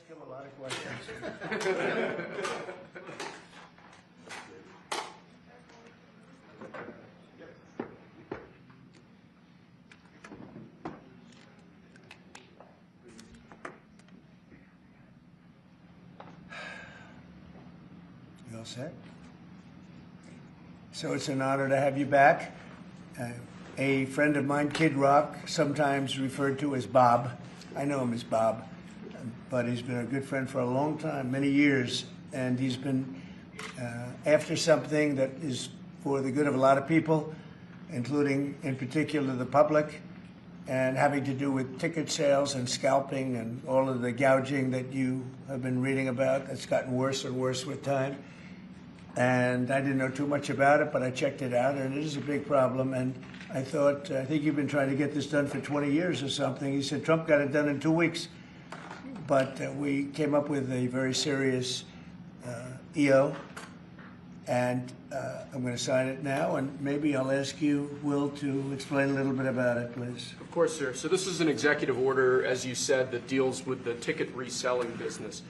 ask him a lot of questions. You all set? So it's an honor to have you back. A friend of mine, Kid Rock, sometimes referred to as Bob. I know him as Bob, but he's been a good friend for a long time, many years, and he's been after something that is for the good of a lot of people, including, in particular, the public, and having to do with ticket sales and scalping and all of the gouging that you have been reading about. That's gotten worse and worse with time. And I didn't know too much about it, but I checked it out, and it is a big problem. And I thought, I think you've been trying to get this done for 20 years or something. He said Trump got it done in 2 weeks. But we came up with a very serious EO, and I'm going to sign it now, and maybe I'll ask you, Will, to explain a little bit about it, please. Of course, sir. So this is an executive order, as you said, that deals with the ticket reselling business.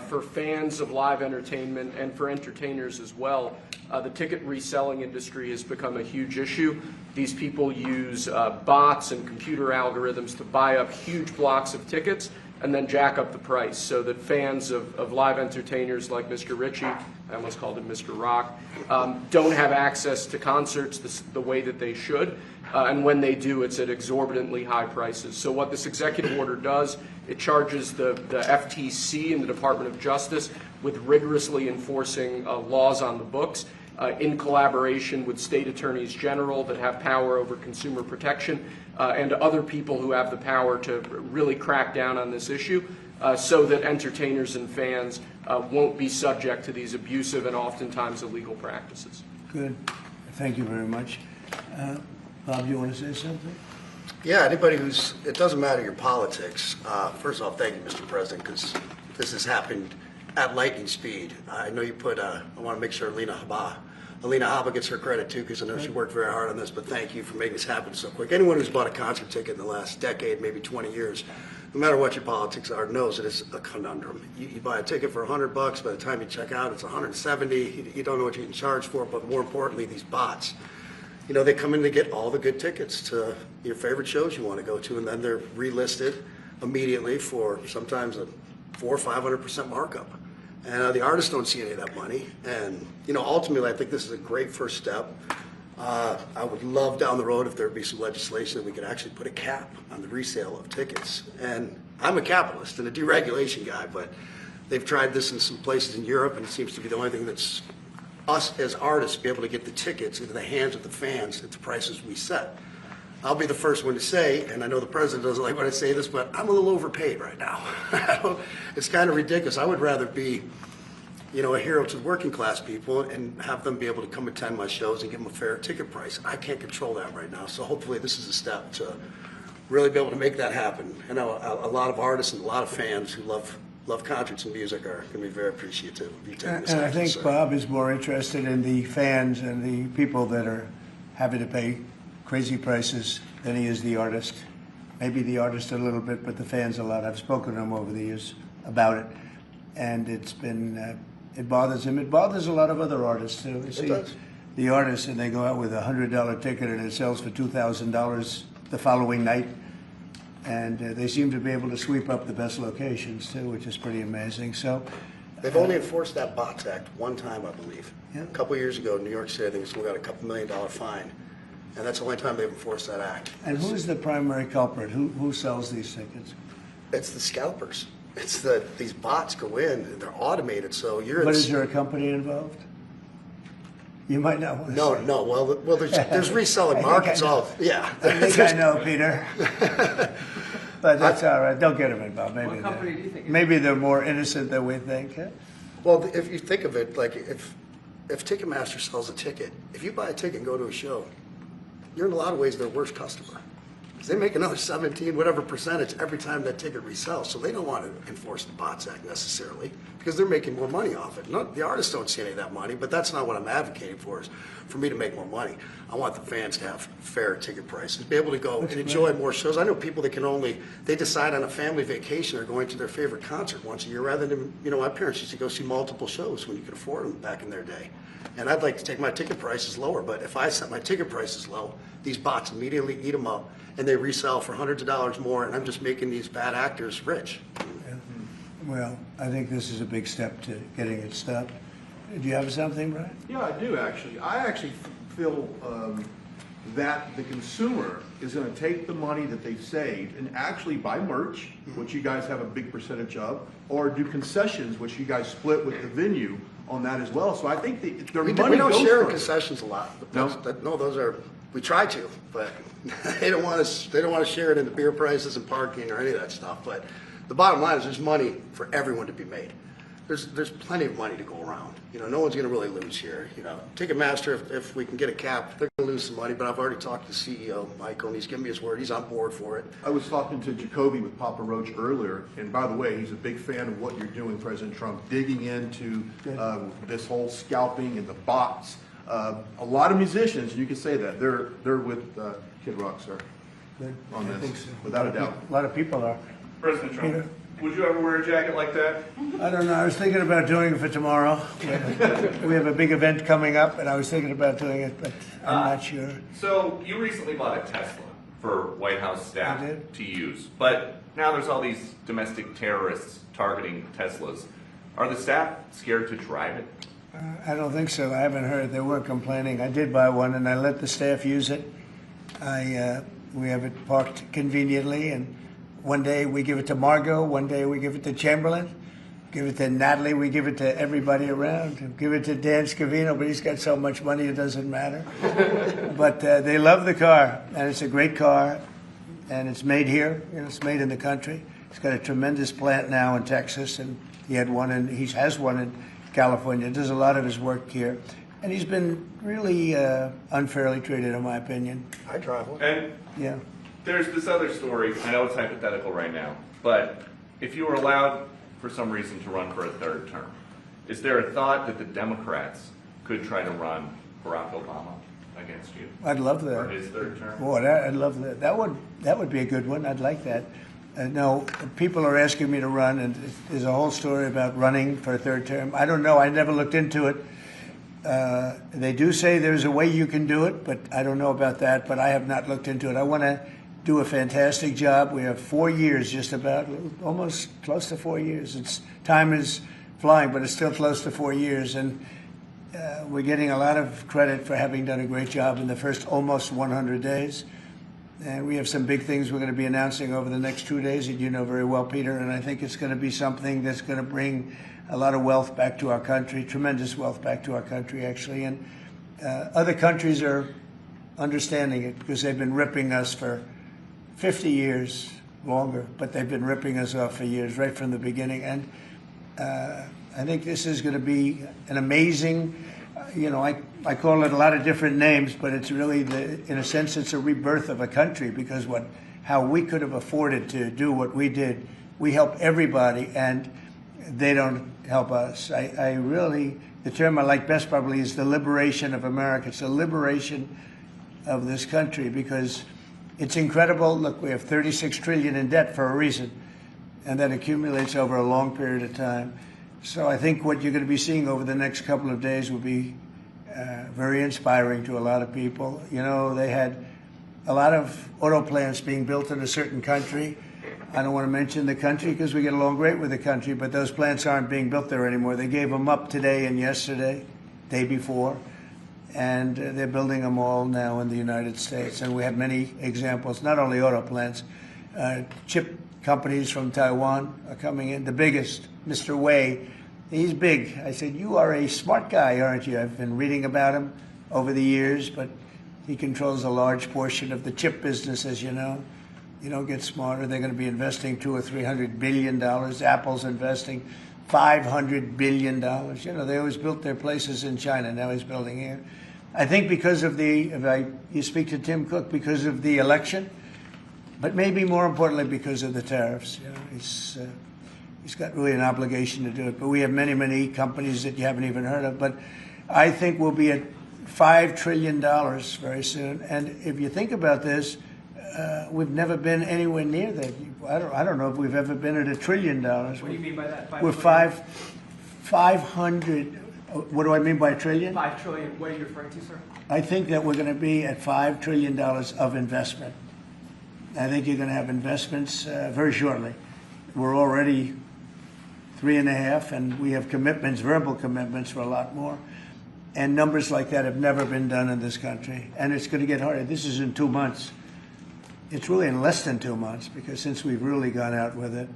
For fans of live entertainment and for entertainers as well, the ticket reselling industry has become a huge issue. These people use bots and computer algorithms to buy up huge blocks of tickets and then jack up the price so that fans of live entertainers like Mr. Ritchie, I almost called him Mr. Rock, don't have access to concerts the way that they should. And when they do, it's at exorbitantly high prices. So what this executive order does, it charges the FTC and the Department of Justice with rigorously enforcing laws on the books in collaboration with state attorneys general that have power over consumer protection and other people who have the power to really crack down on this issue so that entertainers and fans won't be subject to these abusive and oftentimes illegal practices. Good. Thank you very much. Bob, you want to say something? Yeah, anybody who's, it doesn't matter your politics. First off, thank you, Mr. President, because this has happened at lightning speed. I know you put, I want to make sure Alina Habba gets her credit too, because I know she worked very hard on this, but thank you for making this happen so quick. Anyone who's bought a concert ticket in the last decade, maybe 20 years, no matter what your politics are, knows that it's a conundrum. You buy a ticket for $100, by the time you check out, it's $170. You don't know what you're getting charged for, but more importantly, these bots. You know, they come in to get all the good tickets to your favorite shows you want to go to, and then they're relisted immediately for sometimes a 400% or 500% markup. And the artists don't see any of that money. And, you know, ultimately, I think this is a great first step. I would love down the road if there would be some legislation that we could actually put a cap on the resale of tickets. And I'm a capitalist and a deregulation guy, but they've tried this in some places in Europe, and it seems to be the only thing that's us as artists be able to get the tickets into the hands of the fans at the prices we set. I'll be the first one to say, and I know the president doesn't like when I say this, but I'm a little overpaid right now. It's kind of ridiculous. I would rather be, you know, a hero to working class people and have them be able to come attend my shows and give them a fair ticket price. I can't control that right now, so hopefully this is a step to really be able to make that happen. I know a lot of artists and a lot of fans who love concerts and music are going to be very appreciative of you taking this action. And I think Bob is more interested in the fans and the people that are having to pay crazy prices than he is the artist. Maybe the artist a little bit, but the fans a lot. I've spoken to him over the years about it, and it's been, it bothers him. It bothers a lot of other artists too. You see the artists, and they go out with a $100 ticket and it sells for $2,000 the following night. And they seem to be able to sweep up the best locations too, which is pretty amazing. So they've only enforced that Bots Act one time, I believe. Yeah. A couple of years ago in New York City, I think we got a couple $1 million fine, and that's the only time they've enforced that act. And who's the primary culprit? Who sells these tickets? It's the scalpers. It's these bots go in, and they're automated, so you're. But is there a company involved? You might not want to say. No. Well, there's reselling markets. Yeah. I think I know, Peter. But that's all right. Don't get them involved. What company do you think? Maybe they're more innocent than we think. Huh? Well, if you think of it, like if Ticketmaster sells a ticket, if you buy a ticket and go to a show, you're in a lot of ways their worst customer. They make another 17, whatever percentage every time that ticket resells. So they don't want to enforce the Bots Act necessarily because they're making more money off it. The artists don't see any of that money, but that's not what I'm advocating for, is for me to make more money. I want the fans to have fair ticket prices, be able to go and enjoy more shows. I know people that they decide on a family vacation or going to their favorite concert once a year rather than, my parents used to go see multiple shows when you could afford them back in their day. And I'd like to take my ticket prices lower, but if I set my ticket prices low, these bots immediately eat them up and they resell for hundreds of dollars more, and I'm just making these bad actors rich. Yeah. Well, I think this is a big step to getting it stopped. Do you have something, Brian? Yeah, I do actually. I actually feel that the consumer is going to take the money that they've saved and actually buy merch, which you guys have a big percentage of, or do concessions, which you guys split with the venue on that as well. So I think their money We don't goes share in first. concessions a lot. No? Those are, we try to, but they don't want to share it in the beer prices and parking or any of that stuff. But the bottom line is there's money for everyone to be made. There's plenty of money to go around. No one's going to really lose here. Ticketmaster, if we can get a cap, they're going to lose some money. But I've already talked to the CEO, Michael, and he's given me his word. He's on board for it. I was talking to Jacoby with Papa Roach earlier, and by the way, he's a big fan of what you're doing, President Trump, digging into this whole scalping and the bots. A lot of musicians, you can say that, they're with Kid Rock, sir, on I this, think so. without a doubt. A lot of people are. President Trump, Peter? would you ever wear a jacket like that? I don't know. I was thinking about doing it for tomorrow. We have a big event coming up, and I was thinking about doing it, but I'm not sure. So you recently bought a Tesla for White House staff I did. to use, but now there's all these domestic terrorists targeting Teslas. Are the staff scared to drive it? I don't think so. I haven't heard. They weren't complaining. I did buy one, and I let the staff use it. We have it parked conveniently, and one day we give it to Margot, one day we give it to Chamberlain, give it to Natalie, we give it to everybody around. Give it to Dan Scavino, but he's got so much money it doesn't matter. But they love the car, and it's a great car, and it's made here. It's made in the country. He's got a tremendous plant now in Texas, and he has one in California. Does a lot of his work here, and he's been really unfairly treated, in my opinion. I drive one. And Yeah. there's this other story, I know it's hypothetical right now, but if you were allowed for some reason to run for a third term, is there a thought that the Democrats could try to run Barack Obama against you I'd love for that. his third term? Boy, I'd love that. That would be a good one. I'd like that. No, people are asking me to run, and there's a whole story about running for a third term. I don't know. I never looked into it. They do say there's a way you can do it, but I don't know about that. But I have not looked into it. I want to do a fantastic job. We have 4 years, just about, almost close to 4 years. Time is flying, but it's still close to 4 years, and we're getting a lot of credit for having done a great job in the first almost 100 days. And we have some big things we're going to be announcing over the next 2 days that you know very well, Peter, and I think it's going to be something that's going to bring a lot of wealth back to our country, tremendous wealth back to our country, actually. And other countries are understanding it because they've been ripping us for 50 years, longer, but they've been ripping us off for years, right from the beginning. And I think this is going to be an amazing, I call it a lot of different names, but it's really, in a sense, it's a rebirth of a country because how we could have afforded to do what we did. We help everybody, and they don't help us. I really, the term I like best probably is the liberation of America. It's the liberation of this country because it's incredible. Look, we have 36 trillion in debt for a reason, and that accumulates over a long period of time. So I think what you're going to be seeing over the next couple of days will be very inspiring to a lot of people. They had a lot of auto plants being built in a certain country. I don't want to mention the country because we get along great with the country, but those plants aren't being built there anymore. They gave them up today and yesterday, day before, and they're building them all now in the United States. And we have many examples, not only auto plants, chip companies from Taiwan are coming in. The biggest, Mr. Wei, he's big. I said, you are a smart guy, aren't you? I've been reading about him over the years, but he controls a large portion of the chip business, as you know. You don't get smarter. They're going to be investing $200 or $300 billion. Apple's investing $500 billion. They always built their places in China. Now he's building here. I think because of you speak to Tim Cook, because of the election, but maybe more importantly because of the tariffs. You know, he's got really an obligation to do it. But we have many, many companies that you haven't even heard of. But I think we'll be at $5 trillion very soon. And if you think about this, we've never been anywhere near that. I don't know if we've ever been at $1 trillion. What do you mean by that? We're 500. What do I mean by a trillion? 5 trillion. What are you referring to, sir? I think that we're going to be at $5 trillion of investment. I think you're going to have investments very shortly. We're already 3.5, and we have commitments, verbal commitments for a lot more. And numbers like that have never been done in this country. And it's going to get harder. This is in 2 months. It's really in less than 2 months, because since we've really gone out with it.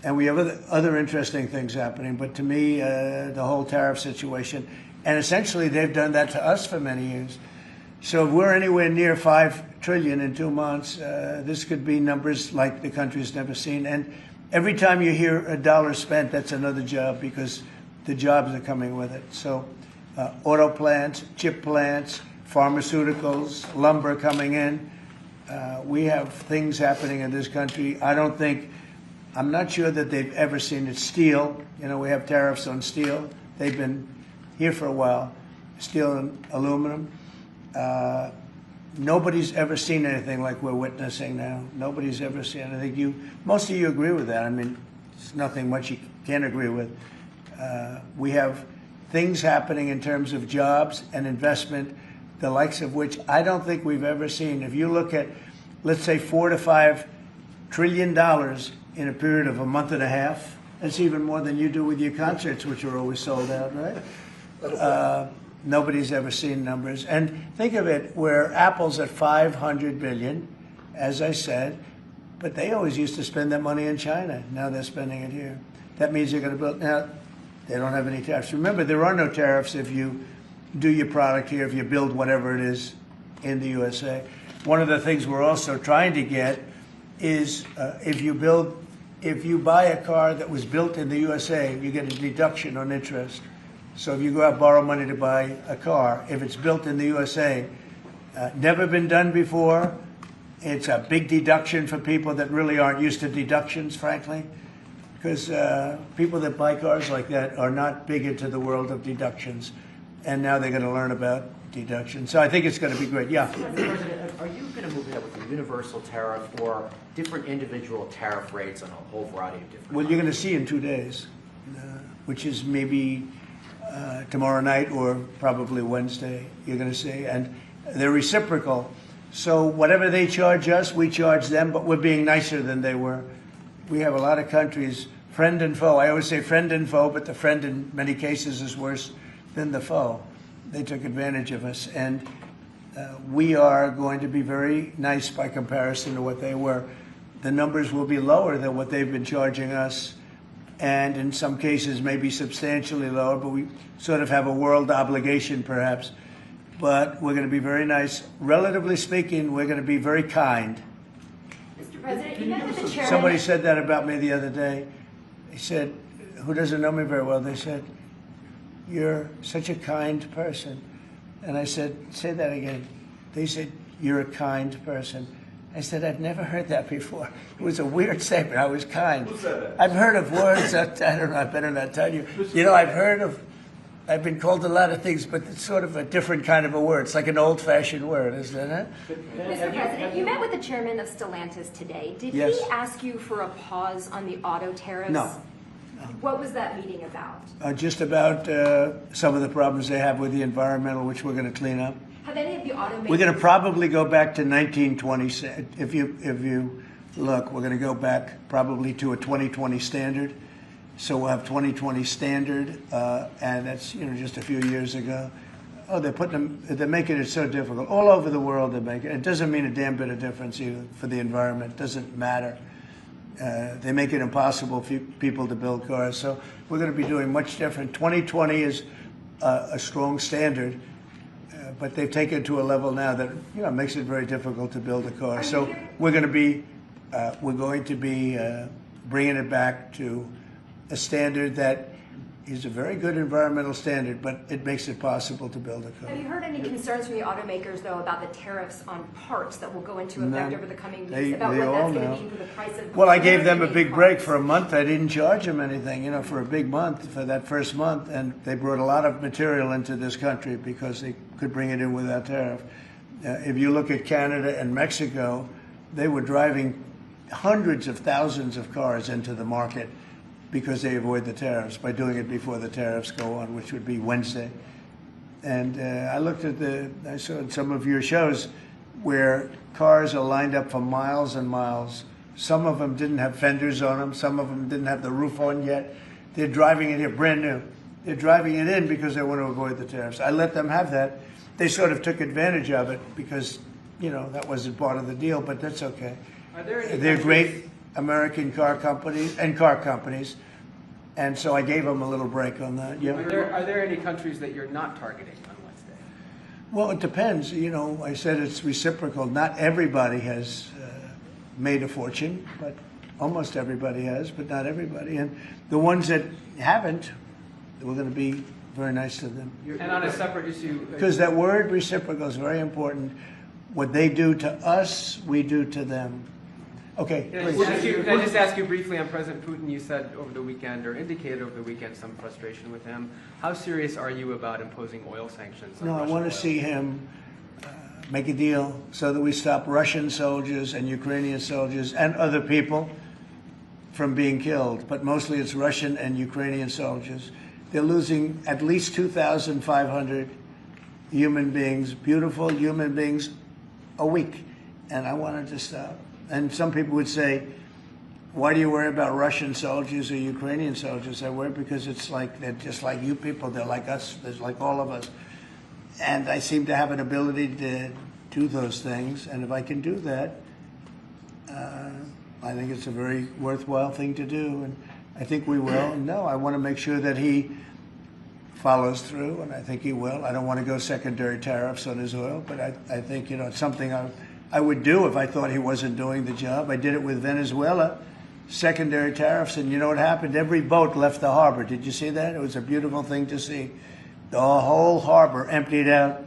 And we have other interesting things happening. But to me, the whole tariff situation, and essentially they've done that to us for many years. So if we're anywhere near $5 trillion in 2 months, this could be numbers like the country's never seen. And every time you hear a dollar spent, that's another job, because the jobs are coming with it. So auto plants, chip plants, pharmaceuticals, lumber coming in. We have things happening in this country. I'm not sure that they've ever seen it. Steel, you know, we have tariffs on steel. They've been here for a while. Steel and aluminum. Nobody's ever seen anything like we're witnessing now. Nobody's ever seen anything. Most of you agree with that. I mean, it's nothing much you can't agree with. We have things happening in terms of jobs and investment, the likes of which I don't think we've ever seen. If you look at, let's say, $4 to $5 trillion in a period of a month and a half, that's even more than you do with your concerts, which are always sold out, right? Nobody's ever seen numbers. And think of it, where Apple's at $500 billion, as I said, but they always used to spend that money in China. Now they're spending it here. That means you're going to build. Now, they don't have any tariffs. Remember, there are no tariffs if you do your product here, if you build whatever it is in the USA. One of the things we're also trying to get is if you buy a car that was built in the USA, you get a deduction on interest. So if you go out and borrow money to buy a car, if it's built in the USA, never been done before, it's a big deduction for people that really aren't used to deductions, frankly, because people that buy cars like that are not big into the world of deductions, and now they're going to learn about deductions. So I think it's going to be great. Yeah. Mr. President, are you going to move ahead with a universal tariff or different individual tariff rates on a whole variety of different? Well, you're going to see in 2 days, which is maybe tomorrow night or probably Wednesday, you're going to see. And they're reciprocal. So whatever they charge us, we charge them, but we're being nicer than they were. We have a lot of countries, friend and foe. I always say friend and foe, but the friend in many cases is worse than the foe. They took advantage of us. And we are going to be very nice by comparison to what they were. The numbers will be lower than what they've been charging us, and in some cases maybe substantially lower, but we sort of have a world obligation perhaps. But we're going to be very nice. Relatively speaking, we're going to be very kind. Mr. President, you met with the chairman. Somebody said that about me the other day. They said, who doesn't know me very well, they said, "You're such a kind person." And I said, "Say that again." They said, "You're a kind person." I said, "I've never heard that before." It was a weird statement. I was kind. Who said that? I've heard of words that, I don't know, I better not tell you. You know, I've been called a lot of things, but it's sort of a different kind of a word. It's like an old-fashioned word, isn't it? Mr. President, you met with the chairman of Stellantis today. Did Yes. he ask you for a pause on the auto tariffs? No. What was that meeting about? Just about some of the problems they have with the environmental, which we're going to clean up. Have any of the automakers... We're going to probably go back to 1920. If you look, we're going to go back probably to a 2020 standard. So we'll have 2020 standard, and that's just a few years ago. Oh, they're making it so difficult all over the world. They're making it. It doesn't mean a damn bit of difference either for the environment. It doesn't matter. They make it impossible for people to build cars. So we're going to be doing much different. 2020 is a strong standard. But they've taken it to a level now that makes it very difficult to build a car. So we're going to be bringing it back to a standard that He's a very good environmental standard, but it makes it possible to build a car. Have you heard any concerns from the automakers, though, about the tariffs on parts that will go into effect over the coming weeks, about they what all that's going know. to mean for the price of... Well, I gave them a American-made big break cars? for a month. I didn't charge them anything, for a big month, for that first month. And they brought a lot of material into this country because they could bring it in without tariff. If you look at Canada and Mexico, they were driving hundreds of thousands of cars into the market because they avoid the tariffs by doing it before the tariffs go on, which would be Wednesday. And I saw some of your shows where cars are lined up for miles and miles. Some of them didn't have fenders on them. Some of them didn't have the roof on yet. They're driving it here brand new. They're driving it in because they want to avoid the tariffs. I let them have that. They sort of took advantage of it because, that wasn't part of the deal, but that's okay. Are there any They're countries- great American car companies, and so I gave them a little break on that. Yeah. Are there any countries that you're not targeting on Wednesday? Well, it depends. I said it's reciprocal. Not everybody has made a fortune, but almost everybody has, but not everybody. And the ones that haven't, we're going to be very nice to them. And on a separate issue, Because that word reciprocal is very important. What they do to us, we do to them. Okay, can I please. just ask you briefly on President Putin? You said over the weekend, or indicated over the weekend, some frustration with him. How serious are you about imposing oil sanctions on No, I Russian want to oil? see him make a deal so that we stop Russian soldiers and Ukrainian soldiers and other people from being killed. But mostly it's Russian and Ukrainian soldiers. They're losing at least 2,500 human beings, beautiful human beings, a week. And I wanted to stop. And some people would say, why do you worry about Russian soldiers or Ukrainian soldiers? I worry because it's like they're just like you people. They're like us. They're like all of us. And I seem to have an ability to do those things. And if I can do that, I think it's a very worthwhile thing to do. And I think we will. And no, I want to make sure that he follows through, and I think he will. I don't want to go secondary tariffs on his oil, but I think, it's something I would do if I thought he wasn't doing the job. I did it with Venezuela, secondary tariffs, and you know what happened? Every boat left the harbor. Did you see that? It was a beautiful thing to see. The whole harbor emptied out.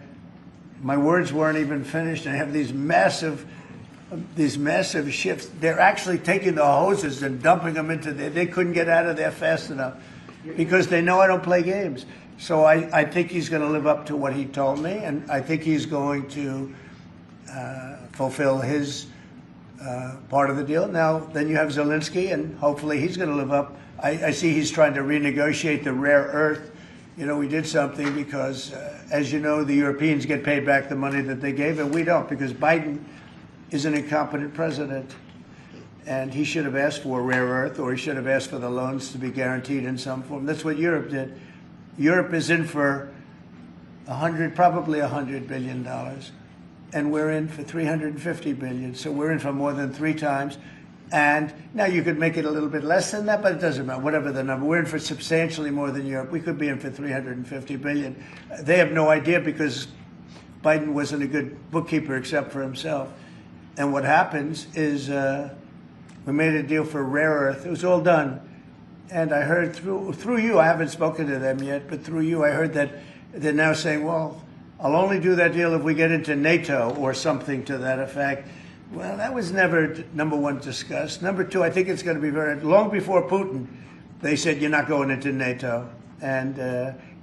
My words weren't even finished. I have these massive ships. They're actually taking the hoses and dumping them into there. They couldn't get out of there fast enough because they know I don't play games. So I think he's going to live up to what he told me, and I think he's going to fulfill his part of the deal. Now, then you have Zelensky, and hopefully he's going to live up. I see he's trying to renegotiate the rare earth. We did something because, as you know, the Europeans get paid back the money that they gave, and we don't, because Biden is an incompetent president. And he should have asked for rare earth, or he should have asked for the loans to be guaranteed in some form. That's what Europe did. Europe is in for probably $100 billion, and we're in for $350 billion. So we're in for more than 3 times. And now you could make it a little bit less than that, but it doesn't matter, whatever the number. We're in for substantially more than Europe. We could be in for $350 billion. They have no idea because Biden wasn't a good bookkeeper except for himself. And what happens is we made a deal for rare earth. It was all done. And I heard through you, I haven't spoken to them yet, but through you, I heard that they're now saying, well, I'll only do that deal if we get into NATO or something to that effect. Well, that was never, number one, discussed. Number two, I think it's going to be long before Putin, they said you're not going into NATO. And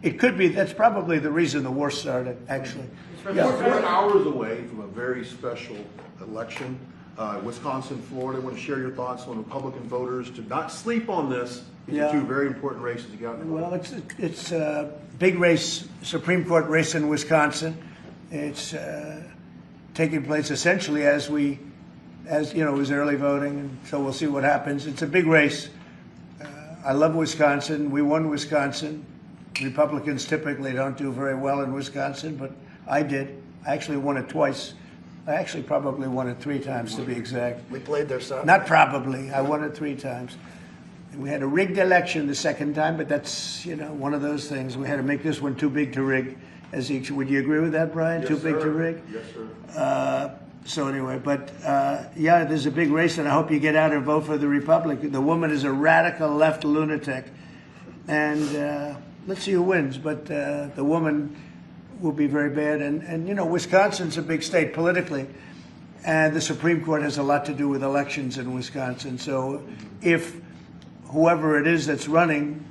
it could be, that's probably the reason the war started, actually. We're hours away from a very special election. Wisconsin, Florida. I want to share your thoughts on Republican voters to not sleep on this. These are 2 very important races to get out. Well, it's a big race, Supreme Court race in Wisconsin. It's taking place essentially as it was early voting, and so we'll see what happens. It's a big race. I love Wisconsin. We won Wisconsin. Republicans typically don't do very well in Wisconsin, but I did. I actually won it twice. I actually probably won it 3 times, to be exact. We played their side. Not probably. I won it 3 times. And we had a rigged election the second time, but that's, one of those things. We had to make this one too big to rig. Would you agree with that, Brian? Yes, too big sir. to rig? Yes, sir. So anyway, but there's a big race, and I hope you get out and vote for the Republican. The woman is a radical left lunatic. and let's see who wins. But the woman will be very bad. And you know, Wisconsin's a big state politically, and the Supreme Court has a lot to do with elections in Wisconsin. So if whoever it is that's running,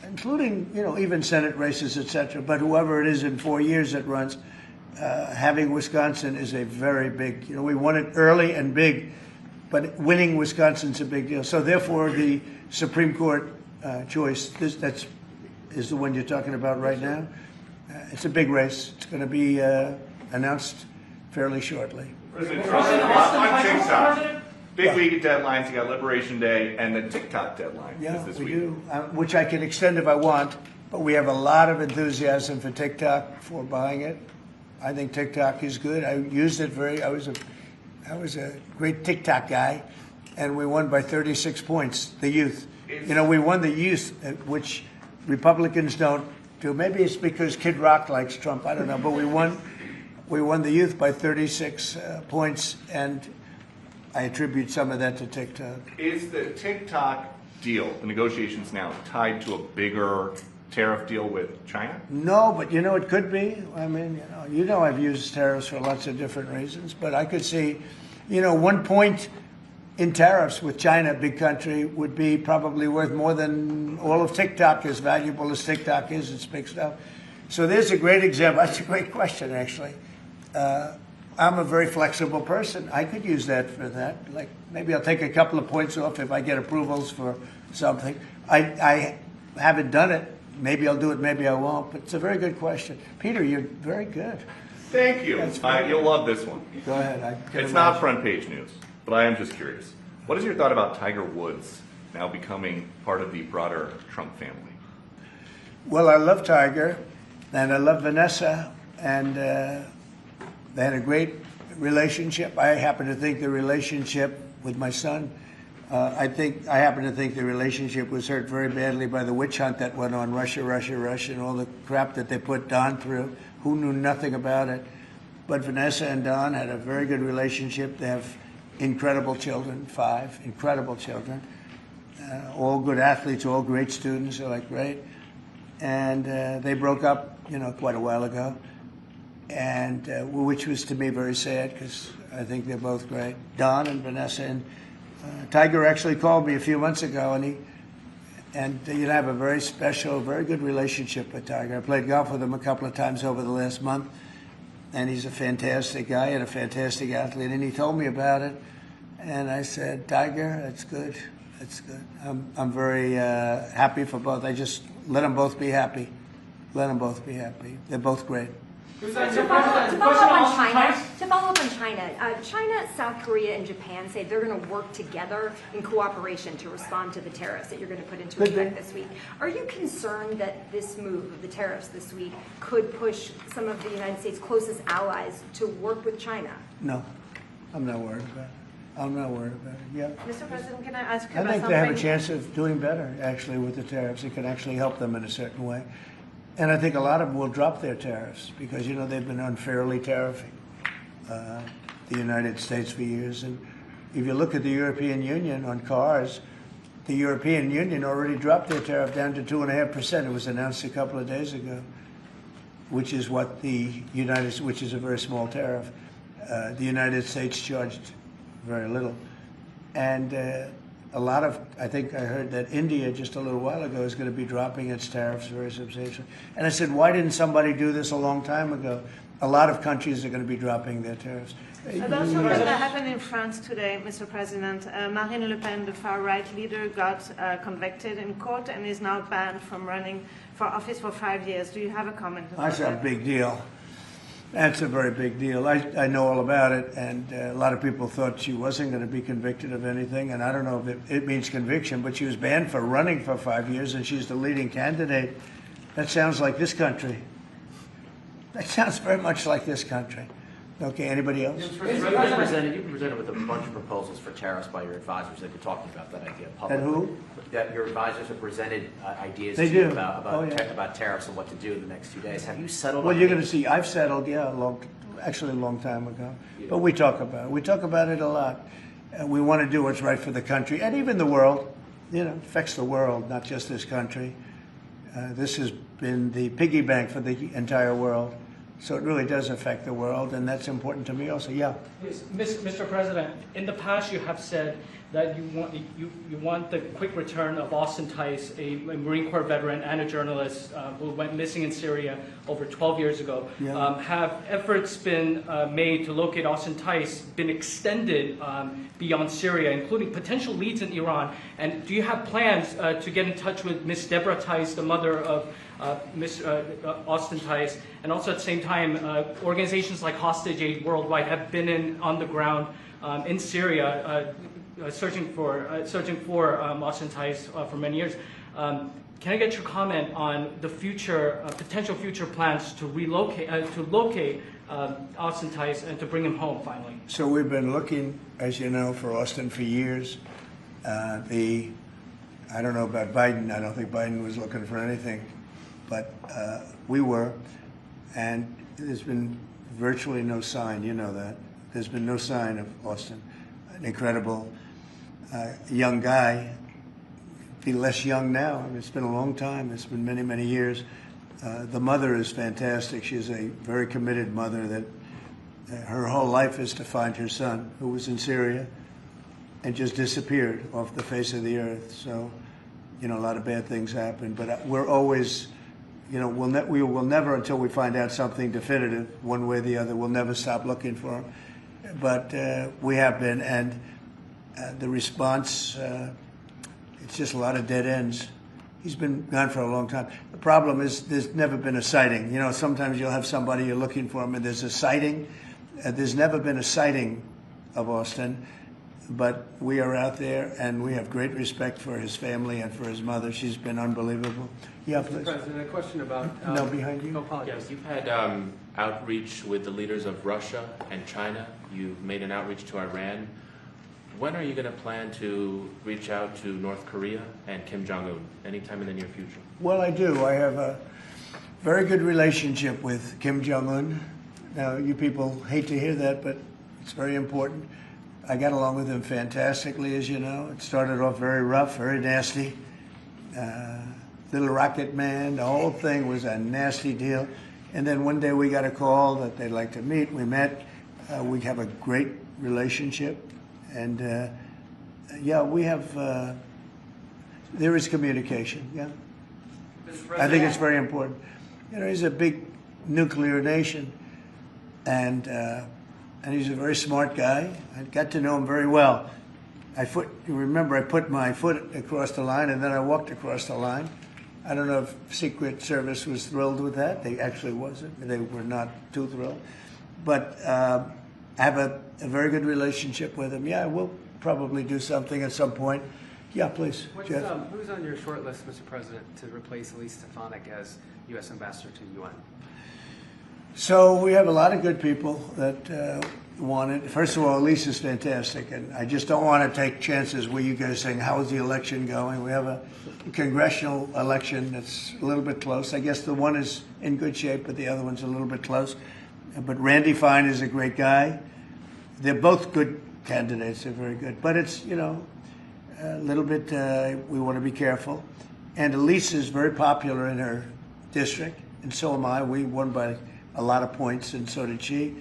including, you know, even Senate races, et cetera, but whoever it is in 4 years that runs, having Wisconsin is a very big, you know, we won it early and big, but winning Wisconsin's a big deal. So therefore, the Supreme Court choice, that is the one you're talking about right now. It's a big race. It's going to be announced fairly shortly. President Trump, on TikTok, big week of deadlines. You got Liberation Day and the TikTok deadline Yeah, is this we week. do, which I can extend if I want, but we have a lot of enthusiasm for TikTok, for buying it. I think TikTok is good. I used it I was a great TikTok guy, and we won by 36 points, the youth. You know, we won the youth, which Republicans don't do. Maybe it's because Kid Rock likes Trump, I don't know, but we won the youth by 36 points, and I attribute some of that to TikTok. Is the TikTok deal, the negotiations now, tied to a bigger tariff deal with China? No, but you know, it could be. I mean, you know I've used tariffs for lots of different reasons, but I could see, you know, 1 point in tariffs with China, big country, would be probably worth more than all of TikTok, as valuable as TikTok is. It's big stuff. So there's a great example. That's a great question, actually. I'm a very flexible person. I could use that for that. Like, maybe I'll take a couple of points off if I get approvals for something. I haven't done it. Maybe I'll do it, maybe I won't. But it's a very good question. Peter, you're very good. Thank you. You'll love this one. Go ahead. It's not front page news, but I am just curious. What is your thought about Tiger Woods now becoming part of the broader Trump family? Well, I love Tiger, and I love Vanessa, and they had a great relationship. I happen to think the relationship with my son, I happen to think the relationship was hurt very badly by the witch hunt that went on, Russia, and all the crap that they put Don through, who knew nothing about it. But Vanessa and Don had a very good relationship. They have incredible children, 5 incredible children, all good athletes, all great students. They're like great. And they broke up, you know, quite a while ago, and which was to me very sad because I think they're both great. Don and Vanessa, and Tiger actually called me a few months ago, and you have a very special, very good relationship with Tiger. I played golf with him a couple of times over the last month, and he's a fantastic guy and a fantastic athlete. And he told me about it, and I said, Tiger, that's good. That's good. I'm very happy for both. I just let them both be happy. Let them both be happy. They're both great. To follow up on China, China, South Korea, and Japan say they're going to work together in cooperation to respond to the tariffs that you're going to put into effect this week. Are you concerned that this move of the tariffs this week could push some of the United States' closest allies to work with China? No, I'm not worried about it. I'm not worried about it. Yeah. Mr. President, can I ask you I about think something? they have a chance of doing better, actually, with the tariffs. It can actually help them in a certain way. And I think a lot of them will drop their tariffs because, you know, they've been unfairly tariffing the United States for years. And if you look at the European Union on cars, the European Union already dropped their tariff down to 2.5%. It was announced a couple of days ago, which is what which is a very small tariff. The United States charged very little. And I think I heard that India just a little while ago is going to be dropping its tariffs very substantially. And I said, why didn't somebody do this a long time ago? A lot of countries are going to be dropping their tariffs. About something that happened in France today, Mr. President. Marine Le Pen, the far-right leader, got convicted in court and is now banned from running for office for 5 years. Do you have a comment about that? That's a big deal. That's a very big deal. I know all about it, and a lot of people thought she wasn't going to be convicted of anything, and I don't know if it means conviction, but she was banned for running for 5 years, and she's the leading candidate. That sounds like this country. That sounds very much like this country. Okay, anybody else? You presented with a bunch of proposals for tariffs by your advisors. They've been talking about that idea publicly. And who? That your advisors have presented ideas They to you do. about tariffs and what to do in the next few days. Have you settled Well, on you're any- going to see, I've settled, actually a long time ago. But we talk about it. We talk about it a lot. We want to do what's right for the country and even the world. You know, it affects the world, not just this country. This has been the piggy bank for the entire world. So it really does affect the world, and that's important to me also. Yeah. Yes, Mr. President, in the past you have said that you want the quick return of Austin Tice, a Marine Corps veteran and a journalist who went missing in Syria over 12 years ago. Yeah. Have efforts been made to locate Austin Tice been extended beyond Syria, including potential leads in Iran? And do you have plans to get in touch with Ms. Deborah Tice, the mother of Ms. Austin Tice, and also at the same time, organizations like Hostage Aid Worldwide have been on the ground in Syria searching for Austin Tice for many years. Can I get your comment on the future, potential future plans to locate Austin Tice and to bring him home finally? So we've been looking, as you know, for Austin for years. I don't know about Biden. I don't think Biden was looking for anything, but we were, and there's been virtually no sign. You know that. There's been no sign of Austin. An incredible young guy. Be less young now. I mean, it's been a long time. It's been many, many years. The mother is fantastic. She's a very committed mother that her whole life is to find her son, who was in Syria and just disappeared off the face of the earth. So, you know, a lot of bad things happen. But we're always, you know, we will never, until we find out something definitive, one way or the other, we'll never stop looking for him. But we have been, and the response, it's just a lot of dead ends. He's been gone for a long time. The problem is there's never been a sighting. You know, sometimes you'll have somebody you're looking for him and there's a sighting. There's never been a sighting of Austin, but we are out there and we have great respect for his family and for his mother. She's been unbelievable. Yeah, please. Mr. President, a question about... No, behind you. No, apologies. Yes, you've had outreach with the leaders of Russia and China. You've made an outreach to Iran. When are you going to plan to reach out to North Korea and Kim Jong-un? Anytime in the near future? Well, I do. I have a very good relationship with Kim Jong-un. Now, you people hate to hear that, but it's very important. I got along with him fantastically, as you know. It started off very rough, very nasty. Little rocket man, the whole thing was a nasty deal. And then one day we got a call that they'd like to meet. We met. We have a great relationship. And yeah, we have, there is communication, yeah. I think it's very important. You know, he's a big nuclear nation, and he's a very smart guy. I got to know him very well. You remember I put my foot across the line and then I walked across the line. I don't know if Secret Service was thrilled with that. They actually wasn't. They were not too thrilled. But I have a very good relationship with him. Yeah, we'll probably do something at some point. Yeah, please, Jeff. Who's on your short list, Mr. President, to replace Elise Stefanik as U.S. Ambassador to the UN? So we have a lot of good people that want it. First of all, Elise is fantastic, and I just don't want to take chances where you guys saying, how is the election going? We have a congressional election that's a little bit close. I guess the one is in good shape, but the other one's a little bit close. But Randy Fine is a great guy. They're both good candidates. They're very good. But it's, you know, a little bit, we want to be careful. And Elise is very popular in her district, and so am I. We won by a lot of points, and so did she.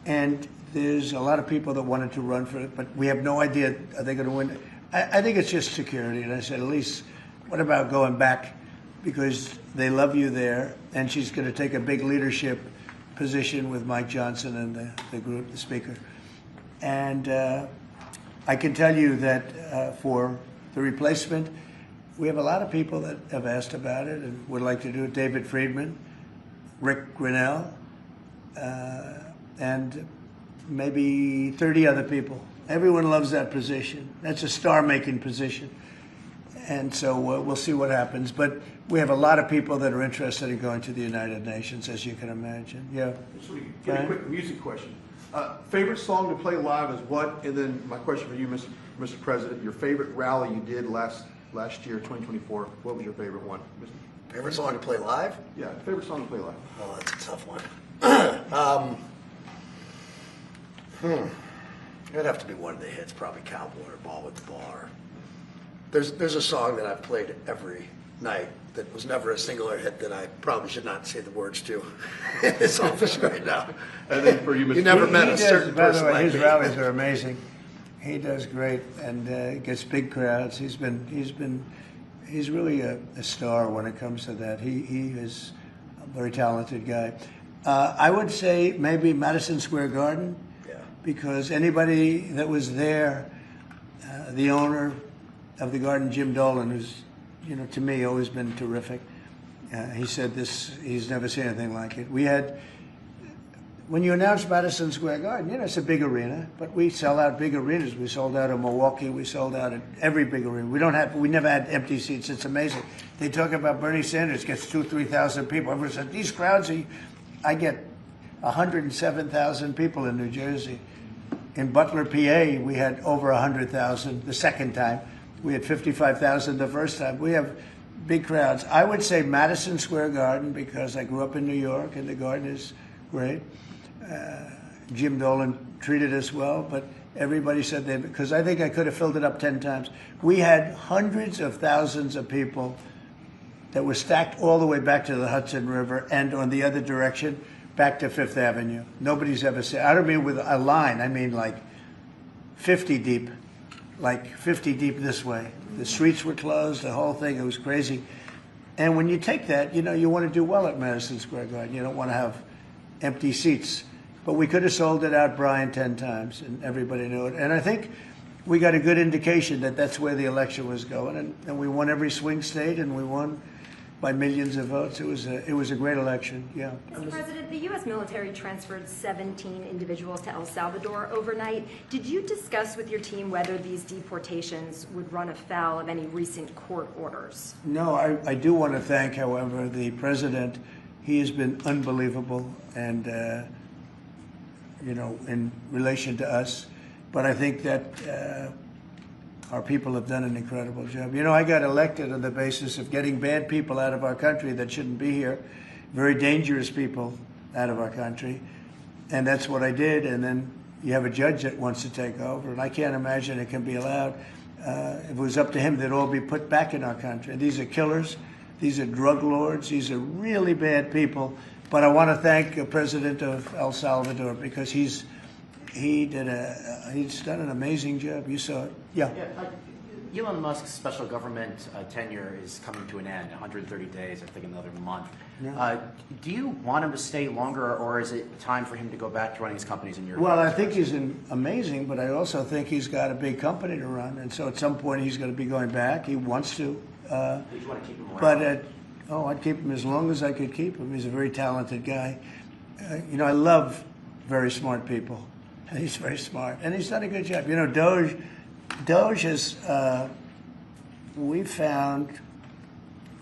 And there's a lot of people that wanted to run for it, but we have no idea, are they going to win? I think it's just security. And I said, Elise, what about going back? Because they love you there, and she's going to take a big leadership position with Mike Johnson and the group, the speaker. And I can tell you that for the replacement, we have a lot of people that have asked about it and would like to do it. David Friedman, Rick Grinnell, and maybe 30 other people. Everyone loves that position. That's a star-making position. And so we'll see what happens. But we have a lot of people that are interested in going to the United Nations, as you can imagine. Yeah. Pretty quick music question. Favorite song to play live is what? And then my question for you, Mr. President, your favorite rally you did last year, 2024. What was your favorite one? Favorite song to play live? Yeah, favorite song to play live. Oh, that's a tough one. It'd have to be one of the hits, probably Cowboy or Ball with the Bar. There's a song that I've played every night that was never a singular hit that I probably should not say the words to in this office right now. And then for you, Mr. You never He met a He certain by the person way, like his me. rallies are amazing. He does great and gets big crowds. He's really a star when it comes to that. He is a very talented guy. I would say maybe Madison Square Garden, Yeah. because anybody that was there, the owner of the garden, Jim Dolan, who's, to me always been terrific. He said this, he's never seen anything like it. We had, when you announce Madison Square Garden, it's a big arena, but we sell out big arenas. We sold out in Milwaukee. We sold out at every big arena. We never had empty seats. It's amazing. They talk about Bernie Sanders gets 2,000 to 3,000 people. Everyone said, these crowds, I get 107,000 people in New Jersey. In Butler, PA, we had over 100,000 the second time. We had 55,000 the first time. We have big crowds. I would say Madison Square Garden because I grew up in New York and the garden is great. Jim Dolan treated us well, but everybody said they, because I think I could have filled it up 10 times. We had hundreds of thousands of people that were stacked all the way back to the Hudson River and on the other direction back to Fifth Avenue. Nobody's ever seen, I don't mean with a line, I mean like 50 deep this way. The streets were closed, the whole thing, it was crazy. And when you take that, you want to do well at Madison Square Garden. You don't want to have empty seats. But we could have sold it out, Brian, 10 times, and everybody knew it. And I think we got a good indication that that's where the election was going. And we won every swing state, and we won by millions of votes. It was a great election, yeah. Mr. President, the U.S. military transferred 17 individuals to El Salvador overnight. Did you discuss with your team whether these deportations would run afoul of any recent court orders? No, I do want to thank, however, the president. He has been unbelievable and, in relation to us. But I think that our people have done an incredible job. I got elected on the basis of getting bad people out of our country that shouldn't be here, very dangerous people out of our country. And that's what I did. And then you have a judge that wants to take over. And I can't imagine it can be allowed. If it was up to him, they'd all be put back in our country. These are killers. These are drug lords. These are really bad people. But I want to thank the president of El Salvador because he's done an amazing job. You saw it. Yeah. Elon Musk's special government tenure is coming to an end, 130 days, I think another month. Yeah. Do you want him to stay longer, or is it time for him to go back to running his companies in Europe? Well, I think he's amazing, but I also think he's got a big company to run. And so at some point he's going to be going back. He wants to. Did you want to keep him around? But I'd keep him as long as I could keep him. He's a very talented guy. I love very smart people. And he's very smart. And he's done a good job. DOGE has, we found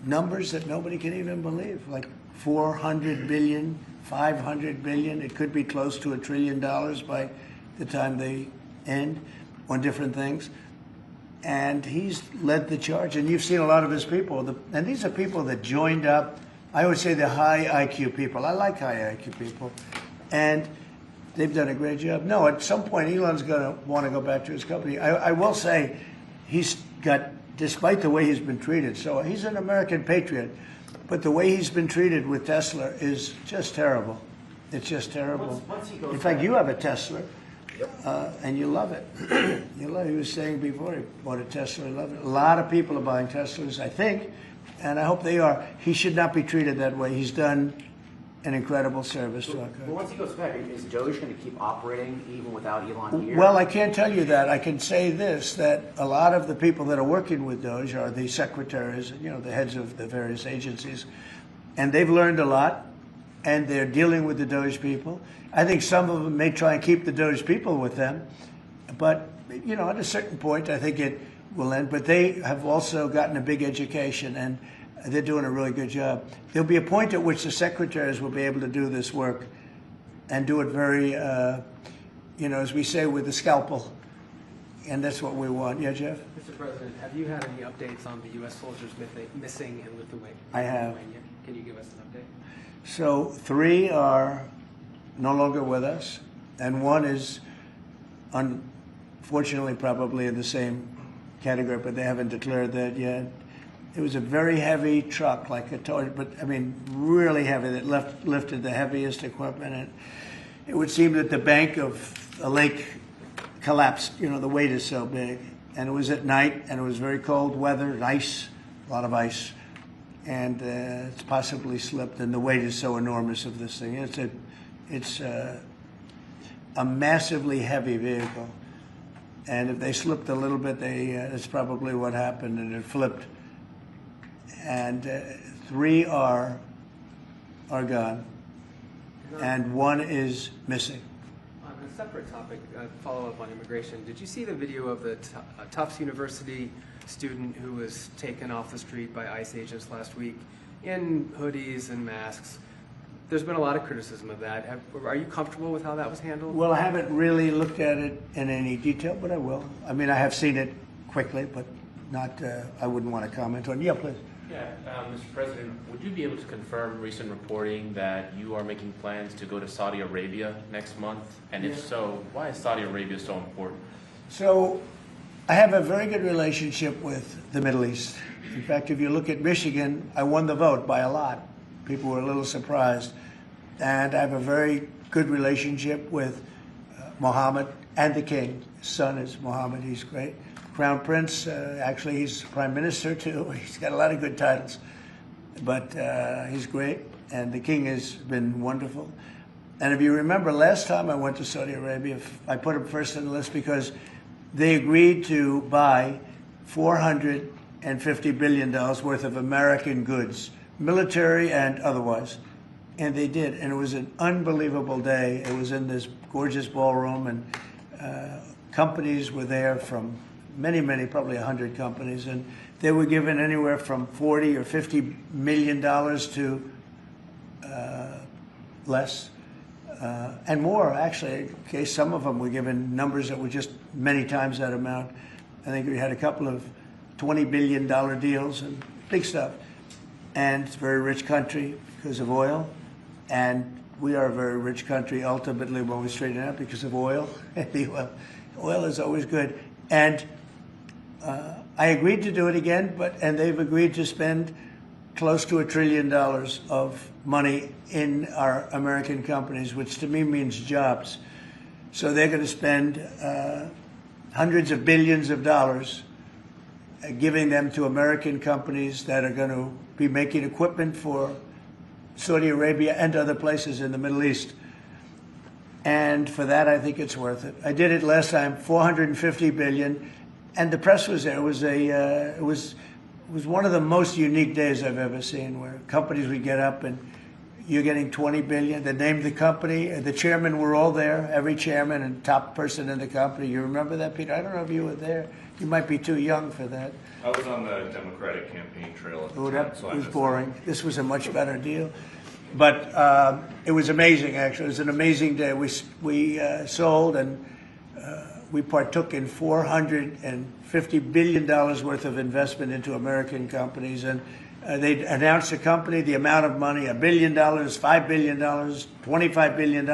numbers that nobody can even believe, like 400 billion, 500 billion. It could be close to $1 trillion by the time they end on different things. And he's led the charge. And you've seen a lot of his people. And these are people that joined up. I would say they're high IQ people. I like high IQ people. And they've done a great job. No, at some point, Elon's going to want to go back to his company. I will say he's got, despite the way he's been treated, so he's an American patriot, but the way he's been treated with Tesla is just terrible. It's just terrible. Once he goes In fact, back- you have a Tesla, and you love it. You love it. He was saying before he bought a Tesla, he loved it. A lot of people are buying Teslas, I think, and I hope they are. He should not be treated that way. He's done an incredible service to our country. Well, once he goes back, is DOGE going to keep operating even without Elon here? Well, I can't tell you that. I can say this, that a lot of the people that are working with DOGE are the secretaries, the heads of the various agencies, and they've learned a lot, and they're dealing with the DOGE people. I think some of them may try and keep the DOGE people with them, but, at a certain point, I think it will end. But they have also gotten a big education, and they're doing a really good job. There'll be a point at which the secretaries will be able to do this work and do it very, as we say, with the scalpel. And that's what we want. Yeah, Jeff? Mr. President, have you had any updates on the U.S. soldiers missing in Lithuania? I have. Can you give us an update? So 3 are no longer with us, and 1 is unfortunately probably in the same category, but they haven't declared that yet. It was a very heavy truck, like a toy, but I mean, really heavy, that lifted the heaviest equipment. And it would seem that the bank of a lake collapsed. You know, the weight is so big. And it was at night, and it was very cold weather, and ice, a lot of ice. And it's possibly slipped, and the weight is so enormous of this thing. It's a massively heavy vehicle. And if they slipped a little bit, that's probably what happened, and it flipped. And 3 are gone, and 1 is missing. On a separate topic, follow up on immigration. Did you see the video of the Tufts University student who was taken off the street by ICE agents last week in hoodies and masks? There's been a lot of criticism of that. Are you comfortable with how that was handled? Well, I haven't really looked at it in any detail, but I will. I mean, I have seen it quickly, but not. I wouldn't want to comment on. Yeah, please. Yeah, Mr. President, would you be able to confirm recent reporting that you are making plans to go to Saudi Arabia next month? And if so, why is Saudi Arabia so important? So, I have a very good relationship with the Middle East. In fact, if you look at Michigan, I won the vote by a lot. People were a little surprised. And I have a very good relationship with Mohammed and the king. His son is Mohammed. He's great. Crown Prince, actually, he's Prime Minister, too. He's got a lot of good titles. But he's great. And the king has been wonderful. And if you remember, last time I went to Saudi Arabia, I put him first on the list because they agreed to buy $450 billion worth of American goods, military and otherwise. And they did. And it was an unbelievable day. It was in this gorgeous ballroom, and companies were there from many, probably 100 companies. And they were given anywhere from $40 or $50 million to less. And more, actually. Okay, some of them were given numbers that were just many times that amount. I think we had a couple of $20 billion deals and big stuff. And it's a very rich country because of oil. And we are a very rich country ultimately when we straighten it out because of oil. Oil is always good. And I agreed to do it again, and they've agreed to spend close to $1 trillion of money in our American companies, which to me means jobs. So they're going to spend hundreds of billions of dollars giving them to American companies that are going to be making equipment for Saudi Arabia and other places in the Middle East. And for that, I think it's worth it. I did it last time, $450 billion, and the press was there. It was one of the most unique days I've ever seen, where companies would get up and you're getting $20 billion. They named the company. The chairmen were all there, every chairman and top person in the company. You remember that, Peter? I don't know if you were there. You might be too young for that. I was on the Democratic campaign trail at the time, That so I was missed boring. This was a much better deal. But it was amazing, actually. It was an amazing day. We sold and we partook in $450 billion worth of investment into American companies. And they announced the company, the amount of money, $1 billion, $5 billion, $25 billion.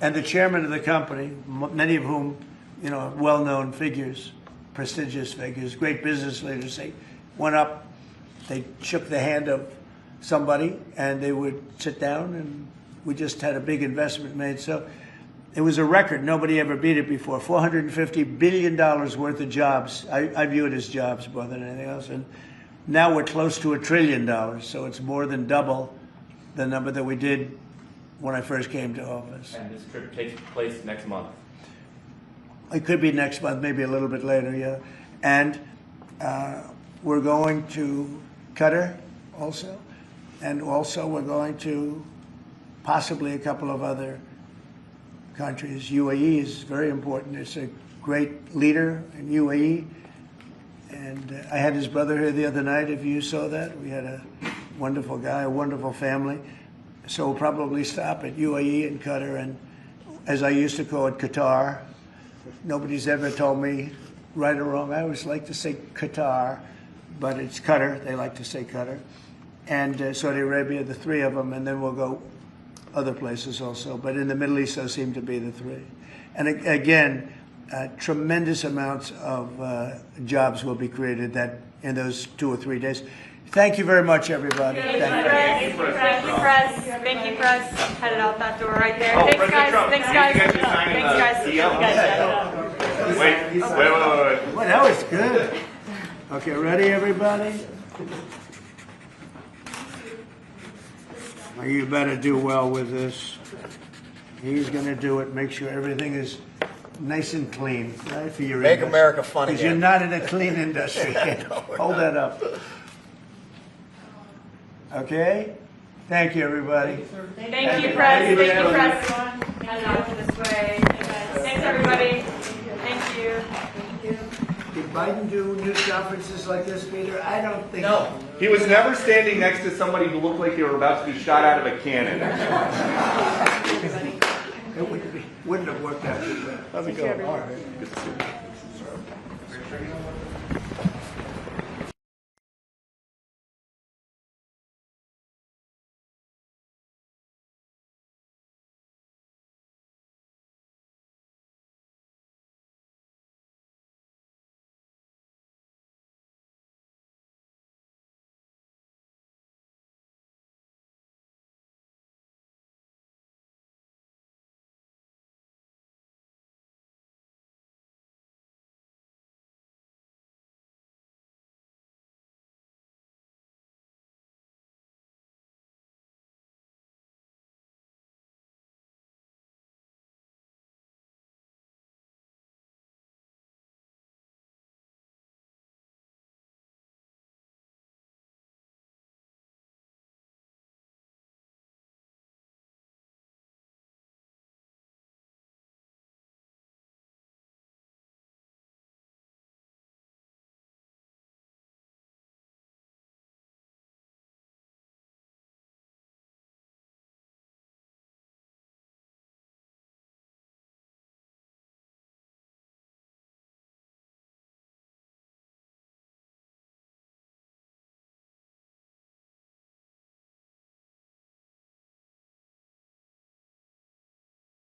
And the chairman of the company, many of whom, you know, well-known figures, prestigious figures, great business leaders, they went up, they shook the hand of somebody, and they would sit down, and we just had a big investment made. So it was a record. Nobody ever beat it before. $450 billion worth of jobs. I view it as jobs more than anything else. And now we're close to $1 trillion, so it's more than double the number that we did when I first came to office. And this trip takes place next month. It could be next month, maybe a little bit later, yeah. And we're going to Qatar also. And also we're going to possibly a couple of other countries. UAE is very important. It's a great leader in UAE. And I had his brother here the other night, if you saw that. We had a wonderful guy, a wonderful family. So we'll probably stop at UAE and Qatar, and as I used to call it, Qatar. Nobody's ever told me right or wrong. I always like to say Qatar, but it's Qatar. They like to say Qatar. And Saudi Arabia, the 3 of them, and then we'll go other places also. But in the Middle East, those seem to be the 3. And again, tremendous amounts of jobs will be created that in those 2 or 3 days. Thank you very much, everybody. Thank you. Thank you, Thank you, press. Thank you, press. Headed out that door right there. Oh, Thanks, President guys. Trump, Thanks, you guys. guys are signing Thanks, guys. the You DL. guys set it up. Wait. Well, that was good. Okay, ready, everybody? Well, you better do well with this. He's gonna do it, make sure everything is nice and clean, right, for your Make industry. America fun Because you're again. not in a clean industry. Hold that up. Okay? Thank you, everybody. Thank you, press. Thank you, press. Headed out this way. Thanks, everybody. Thank you. Did Biden do news conferences like this, Peter? I don't think so. He was never standing next to somebody who looked like they were about to be shot out of a cannon. It wouldn't have worked out too bad. How's it going? Good to see you.